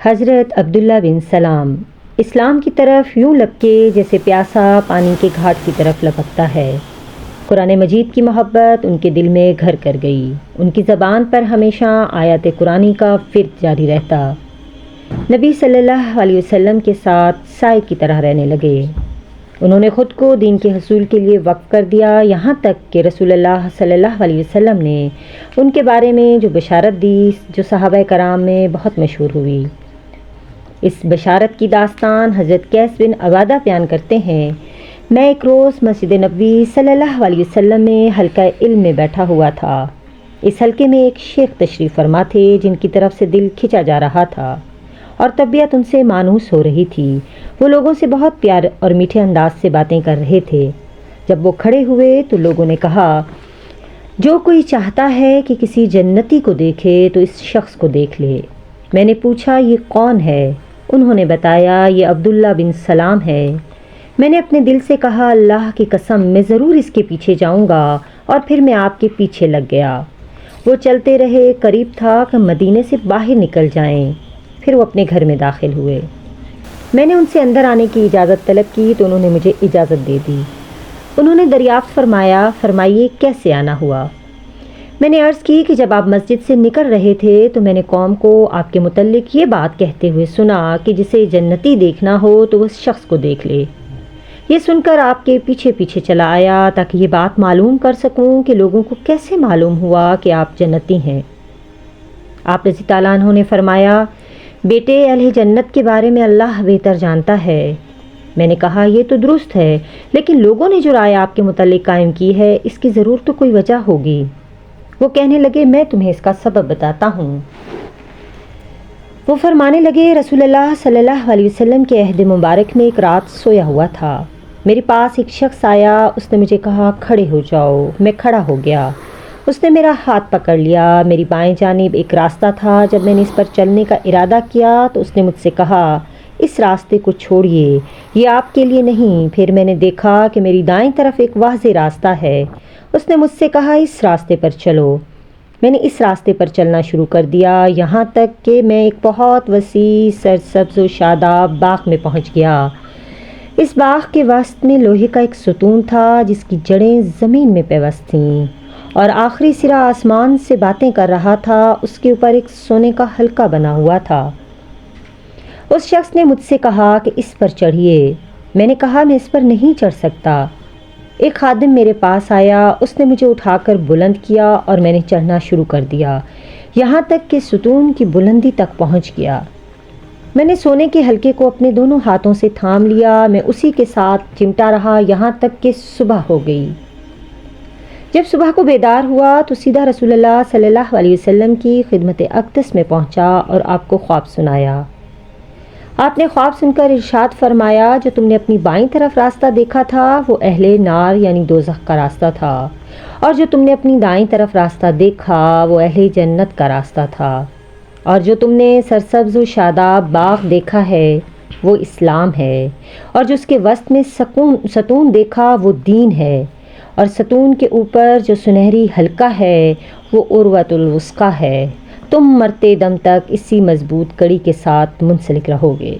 حضرت عبداللہ بن سلام اسلام کی طرف یوں لپکے جیسے پیاسا پانی کے گھاٹ کی طرف لپکتا ہے۔ قرآن مجید کی محبت ان کے دل میں گھر کر گئی۔ ان کی زبان پر ہمیشہ آیات قرآنی کا ورد جاری رہتا۔ نبی صلی اللہ علیہ وسلم کے ساتھ سائے کی طرح رہنے لگے۔ انہوں نے خود کو دین کے حصول کے لیے وقف کر دیا، یہاں تک کہ رسول اللہ صلی اللہ علیہ وسلم نے ان کے بارے میں جو بشارت دی جو صحابہ کرام میں بہت مشہور ہوئی۔ اس بشارت کی داستان حضرت قیس بن عبادہ بیان کرتے ہیں۔ میں ایک روز مسجد نبوی صلی اللہ علیہ وسلم میں حلقہ علم میں بیٹھا ہوا تھا۔ اس حلقے میں ایک شیخ تشریف فرما تھے جن کی طرف سے دل کھنچا جا رہا تھا اور طبیعت ان سے مانوس ہو رہی تھی۔ وہ لوگوں سے بہت پیار اور میٹھے انداز سے باتیں کر رہے تھے۔ جب وہ کھڑے ہوئے تو لوگوں نے کہا، جو کوئی چاہتا ہے کہ کسی جنتی کو دیکھے تو اس شخص کو دیکھ لے۔ میں نے پوچھا، یہ کون ہے؟ انہوں نے بتایا، یہ عبداللہ بن سلام ہے۔ میں نے اپنے دل سے کہا، اللہ کی قسم میں ضرور اس کے پیچھے جاؤں گا، اور پھر میں آپ کے پیچھے لگ گیا۔ وہ چلتے رہے، قریب تھا کہ مدینے سے باہر نکل جائیں۔ پھر وہ اپنے گھر میں داخل ہوئے۔ میں نے ان سے اندر آنے کی اجازت طلب کی تو انہوں نے مجھے اجازت دے دی۔ انہوں نے دریافت فرمایا، فرمائیے کیسے آنا ہوا؟ میں نے عرض کی کہ جب آپ مسجد سے نکل رہے تھے تو میں نے قوم کو آپ کے متعلق یہ بات کہتے ہوئے سنا کہ جسے جنتی دیکھنا ہو تو اس شخص کو دیکھ لے۔ یہ سن کر آپ کے پیچھے پیچھے چلا آیا تاکہ یہ بات معلوم کر سکوں کہ لوگوں کو کیسے معلوم ہوا کہ آپ جنتی ہیں۔ آپ رضی اللہ عنہ نے فرمایا، بیٹے، اہل جنت کے بارے میں اللہ بہتر جانتا ہے۔ میں نے کہا، یہ تو درست ہے، لیکن لوگوں نے جو رائے آپ کے متعلق قائم کی ہے اس کی ضرور تو کوئی وجہ ہوگی۔ وہ کہنے لگے، میں تمہیں اس کا سبب بتاتا ہوں۔ وہ فرمانے لگے، رسول اللہ صلی اللہ علیہ وسلم کے عہد مبارک میں ایک رات سویا ہوا تھا۔ میرے پاس ایک شخص آیا، اس نے مجھے کہا، کھڑے ہو جاؤ۔ میں کھڑا ہو گیا۔ اس نے میرا ہاتھ پکڑ لیا۔ میری بائیں جانب ایک راستہ تھا۔ جب میں نے اس پر چلنے کا ارادہ کیا تو اس نے مجھ سے کہا، اس راستے کو چھوڑیے، یہ آپ کے لیے نہیں۔ پھر میں نے دیکھا کہ میری دائیں طرف ایک واضح راستہ ہے۔ اس نے مجھ سے کہا، اس راستے پر چلو۔ میں نے اس راستے پر چلنا شروع کر دیا، یہاں تک کہ میں ایک بہت وسیع سرسبز و شاداب باغ میں پہنچ گیا۔ اس باغ کے وسط میں لوہے کا ایک ستون تھا جس کی جڑیں زمین میں پیوست تھیں، اور آخری سرا آسمان سے باتیں کر رہا تھا۔ اس کے اوپر ایک سونے کا حلقہ بنا ہوا تھا۔ اس شخص نے مجھ سے کہا کہ اس پر چڑھیے۔ میں نے کہا، میں اس پر نہیں چڑھ سکتا۔ ایک خادم میرے پاس آیا، اس نے مجھے اٹھا کر بلند کیا اور میں نے چڑھنا شروع کر دیا، یہاں تک کہ ستون کی بلندی تک پہنچ گیا۔ میں نے سونے کے حلقے کو اپنے دونوں ہاتھوں سے تھام لیا۔ میں اسی کے ساتھ چمٹا رہا یہاں تک کہ صبح ہو گئی۔ جب صبح کو بیدار ہوا تو سیدھا رسول اللہ صلی اللہ علیہ وسلم کی خدمت اقدس میں پہنچا اور آپ کو خواب سنایا۔ آپ نے خواب سن کر ارشاد فرمایا، جو تم نے اپنی بائیں طرف راستہ دیکھا تھا وہ اہل نار یعنی دوزخ کا راستہ تھا، اور جو تم نے اپنی دائیں طرف راستہ دیکھا وہ اہل جنت کا راستہ تھا، اور جو تم نے سرسبز و شاداب باغ دیکھا ہے وہ اسلام ہے، اور جو اس کے وسط میں ستون دیکھا وہ دین ہے، اور ستون کے اوپر جو سنہری حلقہ ہے وہ عروۃ الوثقی ہے۔ تم مرتے دم تک اسی مضبوط کڑی کے ساتھ منسلک رہو گے۔